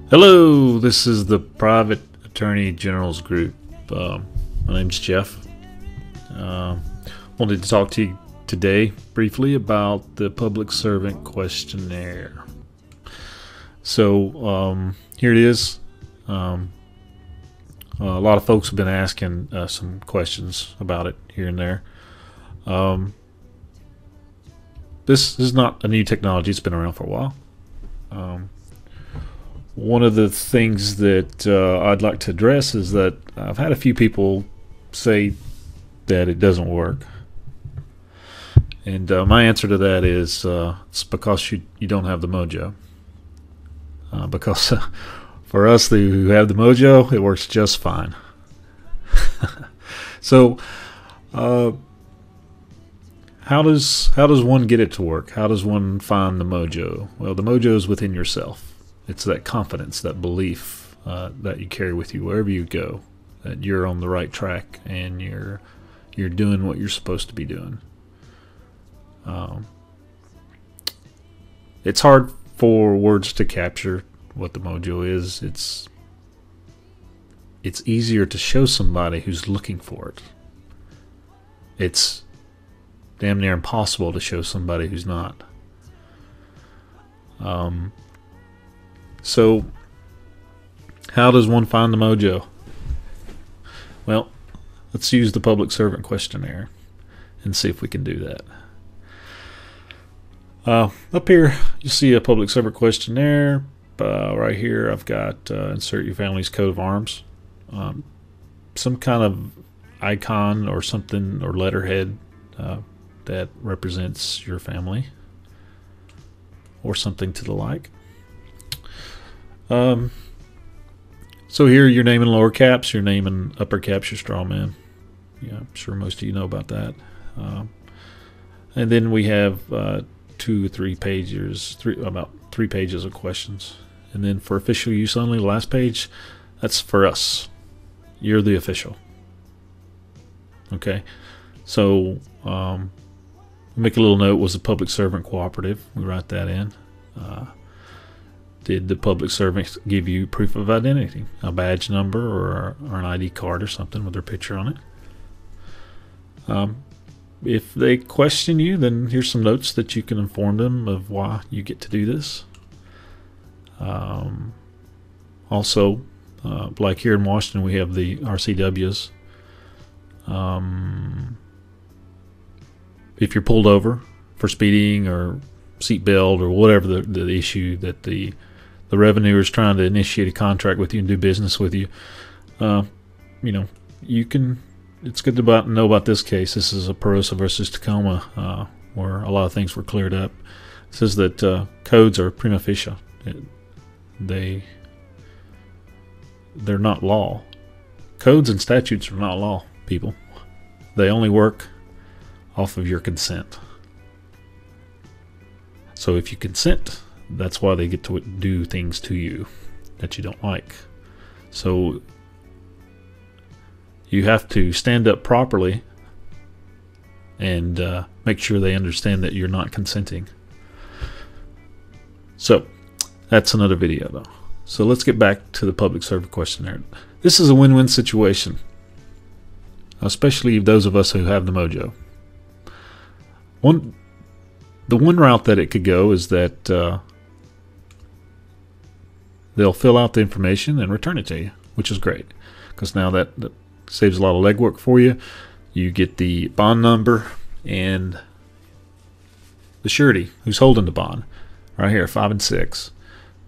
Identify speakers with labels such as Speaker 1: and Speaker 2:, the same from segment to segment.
Speaker 1: Hello, this is the Private Attorney General's Group. My name's Jeff. Wanted to talk to you today briefly about the Public Servant Questionnaire. So here it is. A lot of folks have been asking some questions about it here and there. This is not a new technology. It's been around for a while. One of the things that I'd like to address is that I've had a few people say that it doesn't work. And my answer to that is it's because you don't have the mojo. Because for us who have the mojo, it works just fine. So how does one get it to work? How does one find the mojo? Well, the mojo is within yourself. It's that confidence, that belief that you carry with you wherever you go, that you're on the right track and you're doing what you're supposed to be doing. It's hard for words to capture what the mojo is. It's easier to show somebody who's looking for it. It's damn near impossible to show somebody who's not. So, how does one find the mojo? Well, let's use the Public Servant Questionnaire and see if we can do that. Up here, you see a Public Servant Questionnaire. Right here, I've got insert your family's coat of arms. Some kind of icon or something or letterhead that represents your family or something to the like. So here your name in lower caps, your name in upper caps, your straw man. Yeah, I'm sure most of you know about that. And then we have 2 or 3 pages, about 3 pages of questions. And then for official use only, the last page, that's for us. You're the official. Okay, so make a little note. Was a public servant cooperative? We write that in. Did the public servant give you proof of identity, a badge number or an ID card or something with their picture on it? If they question you, then here's some notes that you can inform them of why you get to do this. Also, like here in Washington, we have the RCWs. If you're pulled over for speeding or seatbelt or whatever the issue that the revenue is trying to initiate a contract with you and do business with you, you can. It's good to know about this case. This is a Perosa versus Tacoma, where a lot of things were cleared up. It says that codes are prima facie. They're not law. Codes and statutes are not law, people. They only work off of your consent. So if you consent, that's why they get to do things to you that you don't like. So you have to stand up properly and make sure they understand that you're not consenting. So that's another video though. So let's get back to the Public Servant Questionnaire. This is a win-win situation, especially those of us who have the mojo. The one route that it could go is that they'll fill out the information and return it to you, which is great, because now that saves a lot of legwork for you. You get the bond number and the surety, who's holding the bond, right here, 5 and 6.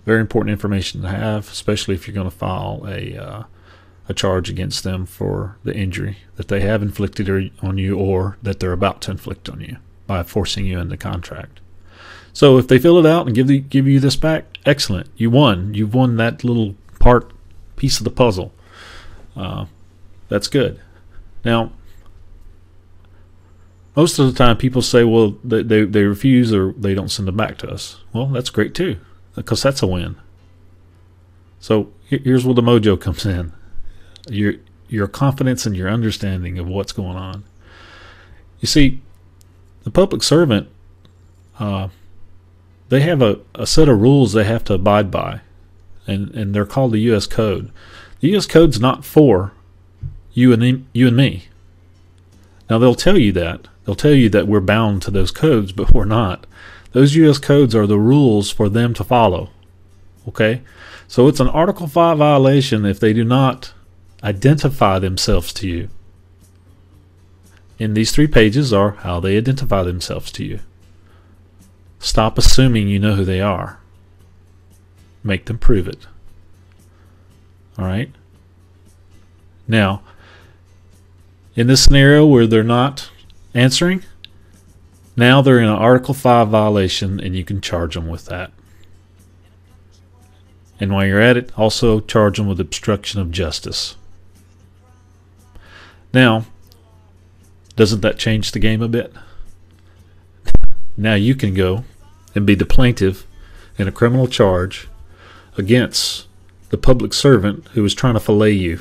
Speaker 1: Very important information to have, especially if you're going to file a charge against them for the injury that they have inflicted on you or that they're about to inflict on you by forcing you into contract. So if they fill it out and give you this back, excellent. You won. You've won that little piece of the puzzle. That's good. Now, most of the time people say, well, they refuse or they don't send them back to us. Well, that's great too, because that's a win. So here's where the mojo comes in. Your confidence and your understanding of what's going on. You see, The public servant, they have a set of rules they have to abide by, and they're called the U.S. Code. The U.S. Code's not for you and me. Now, they'll tell you that. They'll tell you that we're bound to those codes, but we're not. Those U.S. codes are the rules for them to follow. Okay? So it's an Article 5 violation if they do not identify themselves to you. And these 3 pages are how they identify themselves to you. Stop assuming you know who they are. Make them prove it. All right? Now, in this scenario where they're not answering, now they're in an Article 5 violation, and you can charge them with that. And while you're at it, also charge them with obstruction of justice. Now, doesn't that change the game a bit? Now you can go and be the plaintiff in a criminal charge against the public servant who is trying to fillet you.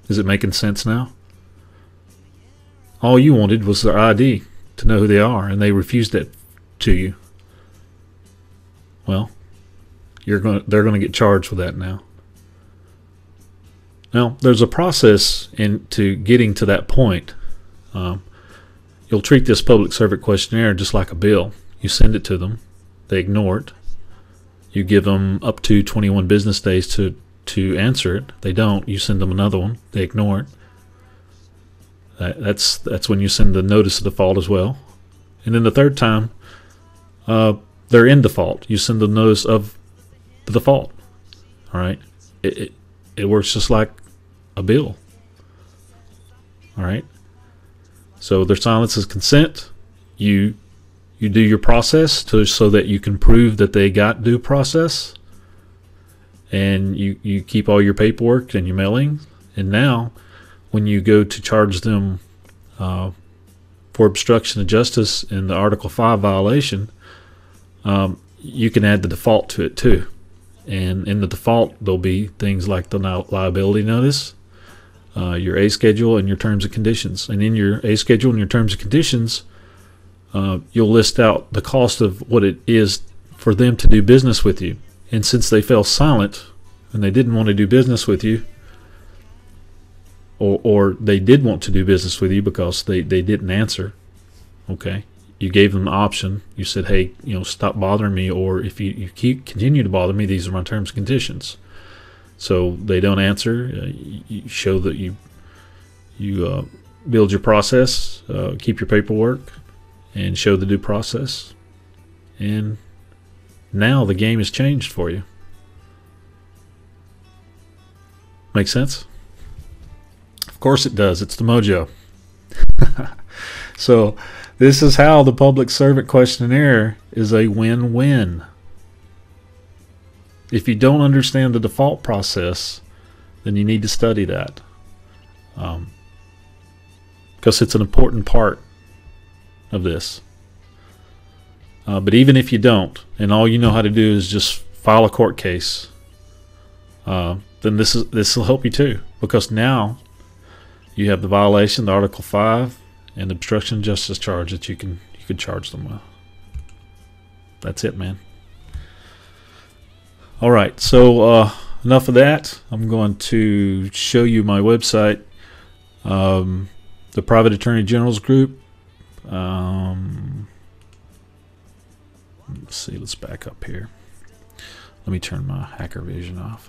Speaker 1: Is it making sense now? All you wanted was their ID to know who they are, and they refused it to you. Well, they're going to get charged with that now. Now, there's a process into getting to that point. You'll treat this public servant questionnaire just like a bill. You send it to them. They ignore it. You give them up to 21 business days to answer it. They don't. You send them another one. They ignore it. That's when you send the notice of default as well. And then the third time, they're in default. You send the notice of the default. All right. It works just like a bill. All right. So their silence is consent. You do your process so that you can prove that they got due process, and you keep all your paperwork and your mailing. And now, when you go to charge them for obstruction of justice in the Article 5 violation, you can add the default to it too. And in the default, there'll be things like the liability notice, your A schedule, and your terms and conditions. And in your A schedule and your terms and conditions, you'll list out the cost of what it is for them to do business with you. And since they fell silent and they didn't want to do business with you, or they did want to do business with you because they didn't answer, okay, you gave them the option. You said, hey, stop bothering me, or if you continue to bother me, these are my terms and conditions. So they don't answer. You show that you build your process, keep your paperwork, and show the due process. And now the game has changed for you. Make sense? Of course it does. It's the mojo. So this is how the public servant questionnaire is a win-win. If you don't understand the default process, then you need to study that, because it's an important part of this. But even if you don't, and all you know how to do is just file a court case, then this will help you too, because now you have the violation, the Article 5, and the obstruction of justice charge that you can charge them with. That's it, man. All right, so enough of that. I'm going to show you my website, the Private Attorney General's Group. Let's see, let's back up here. Let me turn my hacker vision off.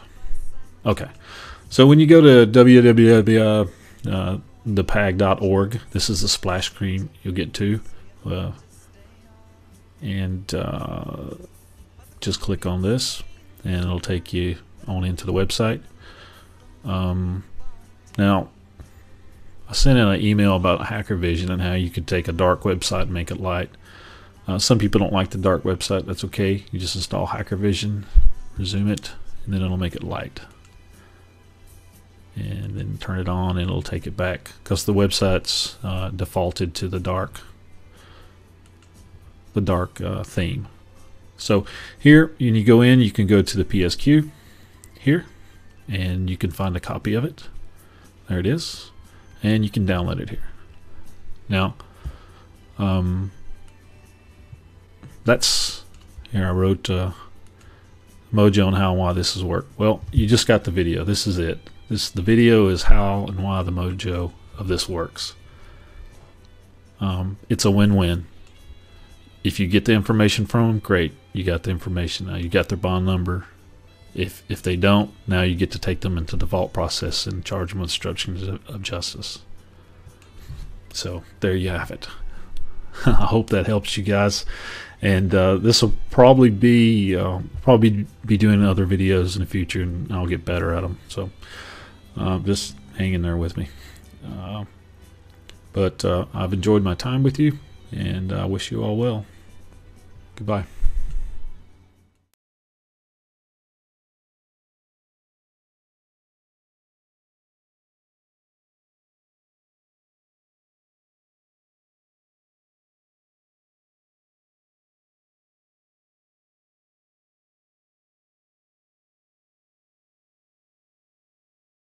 Speaker 1: Okay, so when you go to www.thepag.org, this is the splash screen you'll get to, and just click on this, and it'll take you on into the website. Now, I sent in an email about hacker vision and how you could take a dark website and make it light. Some people don't like the dark website. That's okay. You just install hacker vision, resume it, and then it'll make it light. And then turn it on, and it'll take it back, because the website's defaulted to the dark theme. So here, when you go in, you can go to the PSQ here, and you can find a copy of it. There it is, and you can download it here. Now, that's here. I wrote Mojo on how and why this has worked. Well, you just got the video. This is it. The video is how and why the Mojo of this works. It's a win-win. If you get the information from them, great. You got the information. Now you got their bond number. If they don't, now you get to take them into the vault process and charge them with obstruction of justice. So there you have it. I hope that helps you guys. And this will probably be doing other videos in the future, and I'll get better at them. So just hang in there with me. But I've enjoyed my time with you, and I wish you all well. Goodbye.